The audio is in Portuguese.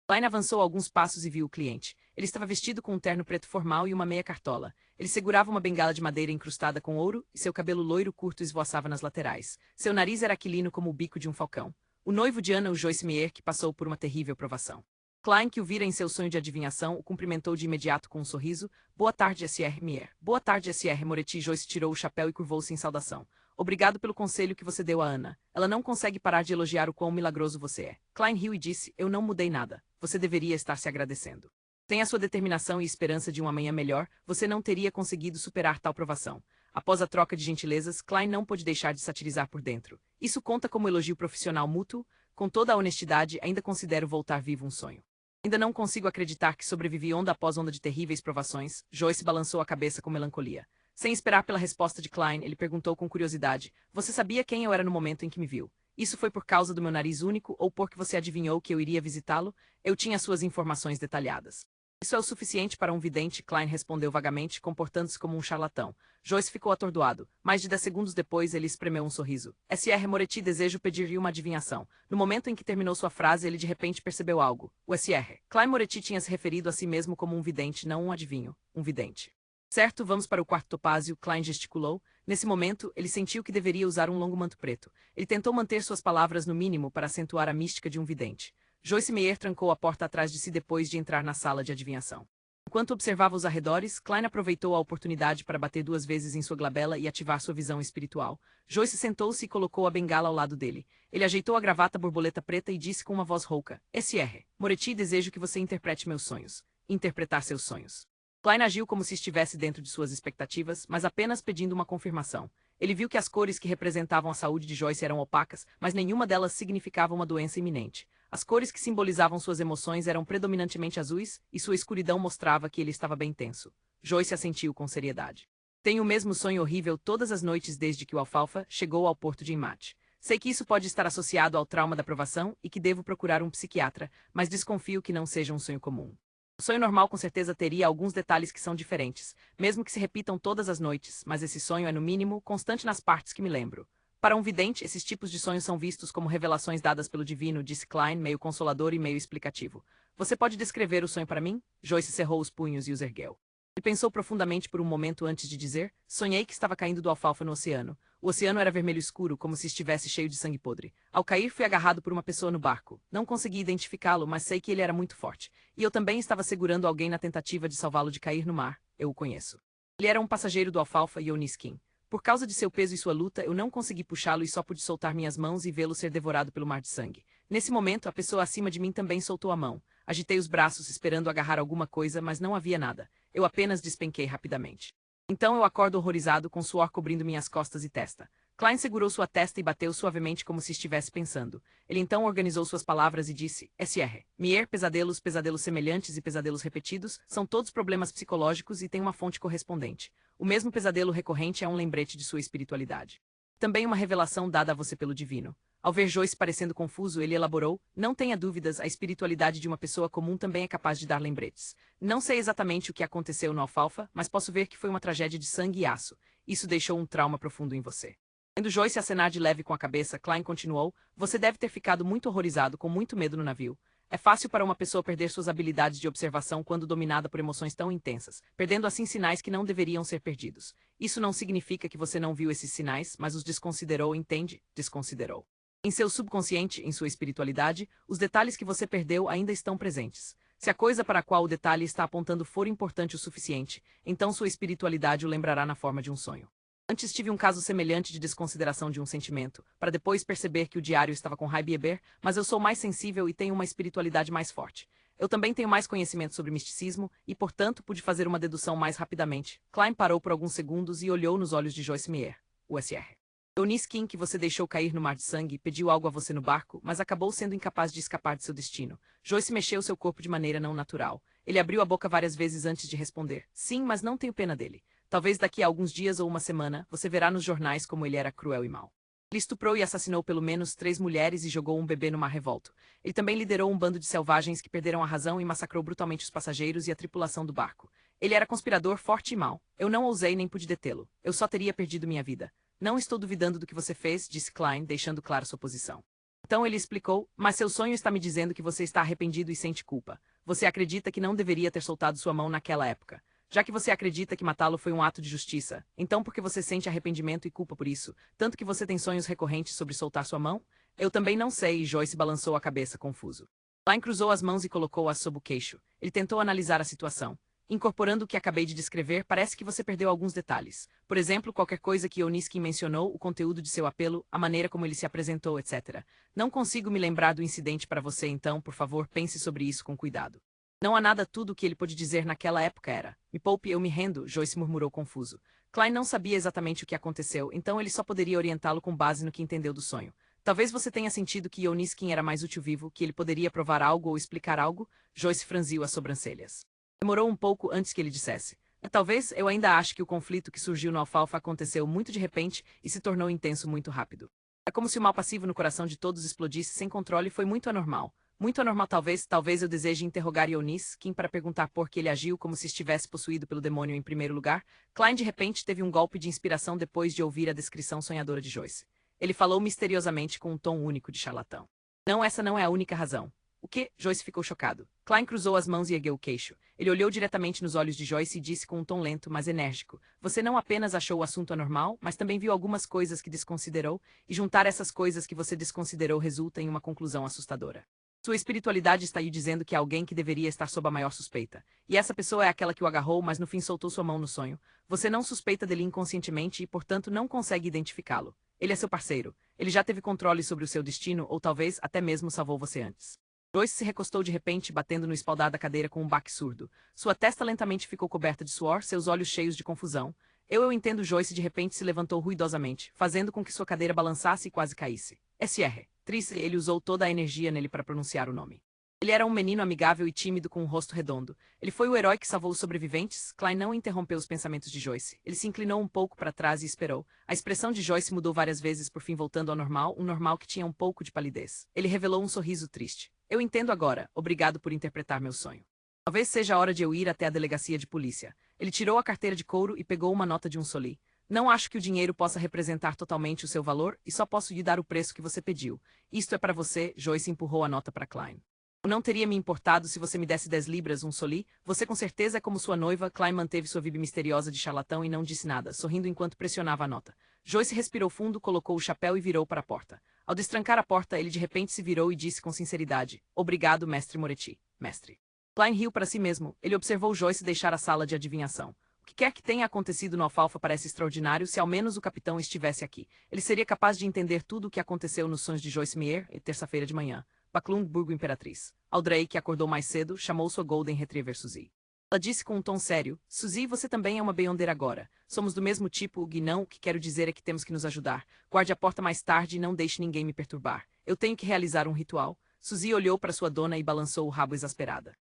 Klein avançou alguns passos e viu o cliente. Ele estava vestido com um terno preto formal e uma meia cartola. Ele segurava uma bengala de madeira incrustada com ouro e seu cabelo loiro curto esvoaçava nas laterais. Seu nariz era aquilino como o bico de um falcão. O noivo de Anna, o Joyce Meyer, que passou por uma terrível provação. Klein, que o vira em seu sonho de adivinhação, o cumprimentou de imediato com um sorriso. Boa tarde, Sr. Meyer. Boa tarde, Sr. Moretti. Joyce tirou o chapéu e curvou-se em saudação. Obrigado pelo conselho que você deu a Anna. Ela não consegue parar de elogiar o quão milagroso você é. Klein riu e disse, eu não mudei nada. Você deveria estar se agradecendo. Sem a sua determinação e esperança de um amanhã melhor, você não teria conseguido superar tal provação. Após a troca de gentilezas, Klein não pôde deixar de satirizar por dentro. Isso conta como elogio profissional mútuo? Com toda a honestidade, ainda considero voltar vivo um sonho. Ainda não consigo acreditar que sobrevivi onda após onda de terríveis provações. Joyce balançou a cabeça com melancolia. Sem esperar pela resposta de Klein, ele perguntou com curiosidade, você sabia quem eu era no momento em que me viu? Isso foi por causa do meu nariz único ou porque você adivinhou que eu iria visitá-lo? Eu tinha suas informações detalhadas. Isso é o suficiente para um vidente, Klein respondeu vagamente, comportando-se como um charlatão. Joyce ficou atordoado. Mais de 10 segundos depois, ele espremeu um sorriso. Sr. Moretti, desejo pedir-lhe uma adivinhação. No momento em que terminou sua frase, ele de repente percebeu algo. O Sr. Klein Moretti tinha se referido a si mesmo como um vidente, não um adivinho. Um vidente. Certo, vamos para o quarto topázio, Klein gesticulou. Nesse momento, ele sentiu que deveria usar um longo manto preto. Ele tentou manter suas palavras no mínimo para acentuar a mística de um vidente. Joyce Meyer trancou a porta atrás de si depois de entrar na sala de adivinhação. Enquanto observava os arredores, Klein aproveitou a oportunidade para bater 2 vezes em sua glabela e ativar sua visão espiritual. Joyce sentou-se e colocou a bengala ao lado dele. Ele ajeitou a gravata borboleta preta e disse com uma voz rouca, Sr. Moretti, desejo que você interprete meus sonhos. Interpretar seus sonhos. Klein agiu como se estivesse dentro de suas expectativas, mas apenas pedindo uma confirmação. Ele viu que as cores que representavam a saúde de Joyce eram opacas, mas nenhuma delas significava uma doença iminente. As cores que simbolizavam suas emoções eram predominantemente azuis, e sua escuridão mostrava que ele estava bem tenso. Joyce assentiu com seriedade. Tenho o mesmo sonho horrível todas as noites desde que o Alfalfa chegou ao porto de Imate. Sei que isso pode estar associado ao trauma da provação e que devo procurar um psiquiatra, mas desconfio que não seja um sonho comum. O sonho normal com certeza teria alguns detalhes que são diferentes, mesmo que se repitam todas as noites, mas esse sonho é no mínimo constante nas partes que me lembro. Para um vidente, esses tipos de sonhos são vistos como revelações dadas pelo divino, disse Klein, meio consolador e meio explicativo. Você pode descrever o sonho para mim? Joyce cerrou os punhos e os ergueu. Ele pensou profundamente por um momento antes de dizer, sonhei que estava caindo do Alfalfa no oceano. O oceano era vermelho escuro, como se estivesse cheio de sangue podre. Ao cair, fui agarrado por uma pessoa no barco. Não consegui identificá-lo, mas sei que ele era muito forte. E eu também estava segurando alguém na tentativa de salvá-lo de cair no mar. Eu o conheço. Ele era um passageiro do Alfalfa e Oniskin. Por causa de seu peso e sua luta, eu não consegui puxá-lo e só pude soltar minhas mãos e vê-lo ser devorado pelo mar de sangue. Nesse momento, a pessoa acima de mim também soltou a mão. Agitei os braços esperando agarrar alguma coisa, mas não havia nada. Eu apenas despenquei rapidamente. Então eu acordo horrorizado com suor cobrindo minhas costas e testa. Klein segurou sua testa e bateu suavemente como se estivesse pensando. Ele então organizou suas palavras e disse, Sr. Meyer, pesadelos, pesadelos semelhantes e pesadelos repetidos, são todos problemas psicológicos e têm uma fonte correspondente. O mesmo pesadelo recorrente é um lembrete de sua espiritualidade. Também uma revelação dada a você pelo divino. Ao ver Joyce parecendo confuso, ele elaborou, não tenha dúvidas, a espiritualidade de uma pessoa comum também é capaz de dar lembretes. Não sei exatamente o que aconteceu no Alfalfa, mas posso ver que foi uma tragédia de sangue e aço. Isso deixou um trauma profundo em você. Vendo Joyce acenar de leve com a cabeça, Klein continuou, você deve ter ficado muito horrorizado, com muito medo no navio. É fácil para uma pessoa perder suas habilidades de observação quando dominada por emoções tão intensas, perdendo assim sinais que não deveriam ser perdidos. Isso não significa que você não viu esses sinais, mas os desconsiderou, entende? Desconsiderou. Em seu subconsciente, em sua espiritualidade, os detalhes que você perdeu ainda estão presentes. Se a coisa para a qual o detalhe está apontando for importante o suficiente, então sua espiritualidade o lembrará na forma de um sonho. Antes tive um caso semelhante de desconsideração de um sentimento, para depois perceber que o diário estava com Heibeber, mas eu sou mais sensível e tenho uma espiritualidade mais forte. Eu também tenho mais conhecimento sobre misticismo e, portanto, pude fazer uma dedução mais rapidamente. Klein parou por alguns segundos e olhou nos olhos de Joyce Meyer. O Sr. Oniskin, que você deixou cair no mar de sangue, pediu algo a você no barco, mas acabou sendo incapaz de escapar de seu destino. Joyce mexeu seu corpo de maneira não natural. Ele abriu a boca várias vezes antes de responder. Sim, mas não tenho pena dele. Talvez daqui a alguns dias ou uma semana, você verá nos jornais como ele era cruel e mau. Ele estuprou e assassinou pelo menos 3 mulheres e jogou um bebê no mar revolto. Ele também liderou um bando de selvagens que perderam a razão e massacrou brutalmente os passageiros e a tripulação do barco. Ele era conspirador forte e mau. Eu não ousei nem pude detê-lo. Eu só teria perdido minha vida. Não estou duvidando do que você fez, disse Klein, deixando clara sua posição. Então ele explicou, mas seu sonho está me dizendo que você está arrependido e sente culpa. Você acredita que não deveria ter soltado sua mão naquela época. Já que você acredita que matá-lo foi um ato de justiça, então por que você sente arrependimento e culpa por isso, tanto que você tem sonhos recorrentes sobre soltar sua mão? Eu também não sei, e Joyce balançou a cabeça, confuso. Klein cruzou as mãos e colocou-as sob o queixo. Ele tentou analisar a situação. Incorporando o que acabei de descrever, parece que você perdeu alguns detalhes. Por exemplo, qualquer coisa que Oniskin mencionou, o conteúdo de seu apelo, a maneira como ele se apresentou, etc. Não consigo me lembrar do incidente para você, então, por favor, pense sobre isso com cuidado. Não há nada, tudo o que ele pôde dizer naquela época era: me poupe, eu me rendo, Joyce murmurou confuso. Klein não sabia exatamente o que aconteceu, então ele só poderia orientá-lo com base no que entendeu do sonho. Talvez você tenha sentido que Oniskin era mais útil vivo, que ele poderia provar algo ou explicar algo? Joyce franziu as sobrancelhas. Demorou um pouco antes que ele dissesse: talvez eu ainda ache que o conflito que surgiu no Alfalfa aconteceu muito de repente e se tornou intenso muito rápido. É como se o mal passivo no coração de todos explodisse sem controle, foi muito anormal. Muito anormal, talvez eu deseje interrogar Oniskin para perguntar por que ele agiu como se estivesse possuído pelo demônio em primeiro lugar. Klein de repente teve um golpe de inspiração depois de ouvir a descrição sonhadora de Joyce. Ele falou misteriosamente com um tom único de charlatão. Não, essa não é a única razão. O quê? Joyce ficou chocado. Klein cruzou as mãos e ergueu o queixo. Ele olhou diretamente nos olhos de Joyce e disse com um tom lento, mas enérgico: você não apenas achou o assunto anormal, mas também viu algumas coisas que desconsiderou, e juntar essas coisas que você desconsiderou resulta em uma conclusão assustadora. Sua espiritualidade está aí dizendo que há alguém que deveria estar sob a maior suspeita. E essa pessoa é aquela que o agarrou, mas no fim soltou sua mão no sonho. Você não suspeita dele inconscientemente e, portanto, não consegue identificá-lo. Ele é seu parceiro. Ele já teve controle sobre o seu destino ou talvez até mesmo salvou você antes. Joyce se recostou de repente, batendo no espaldar da cadeira com um baque surdo. Sua testa lentamente ficou coberta de suor, seus olhos cheios de confusão. Eu entendo. Joyce de repente se levantou ruidosamente, fazendo com que sua cadeira balançasse e quase caísse. SR. Trice, ele usou toda a energia nele para pronunciar o nome. Ele era um menino amigável e tímido com um rosto redondo. Ele foi o herói que salvou os sobreviventes. Klein não interrompeu os pensamentos de Joyce. Ele se inclinou um pouco para trás e esperou. A expressão de Joyce mudou várias vezes, por fim voltando ao normal, um normal que tinha um pouco de palidez. Ele revelou um sorriso triste. Eu entendo agora. Obrigado por interpretar meu sonho. Talvez seja a hora de eu ir até a delegacia de polícia. Ele tirou a carteira de couro e pegou uma nota de um soli. Não acho que o dinheiro possa representar totalmente o seu valor e só posso lhe dar o preço que você pediu. Isto é para você. Joyce empurrou a nota para Klein. Eu não teria me importado se você me desse 10 libras, um soli. Você com certeza é como sua noiva. Klein manteve sua vibe misteriosa de charlatão e não disse nada, sorrindo enquanto pressionava a nota. Joyce respirou fundo, colocou o chapéu e virou para a porta. Ao destrancar a porta, ele de repente se virou e disse com sinceridade: obrigado, mestre Moretti. Mestre. Klein riu para si mesmo. Ele observou Joyce deixar a sala de adivinhação. O que quer que tenha acontecido no Alfalfa parece extraordinário. Se ao menos o capitão estivesse aqui, ele seria capaz de entender tudo o que aconteceu nos sonhos de Joyce Meyer, terça-feira de manhã. Baclumburgo Imperatriz. Aldrake, que acordou mais cedo, chamou sua Golden Retriever Suzy. Ela disse com um tom sério: Suzy, você também é uma Beyonder agora. Somos do mesmo tipo, o Guinão. O que quero dizer é que temos que nos ajudar. Guarde a porta mais tarde e não deixe ninguém me perturbar. Eu tenho que realizar um ritual. Suzy olhou para sua dona e balançou o rabo exasperada.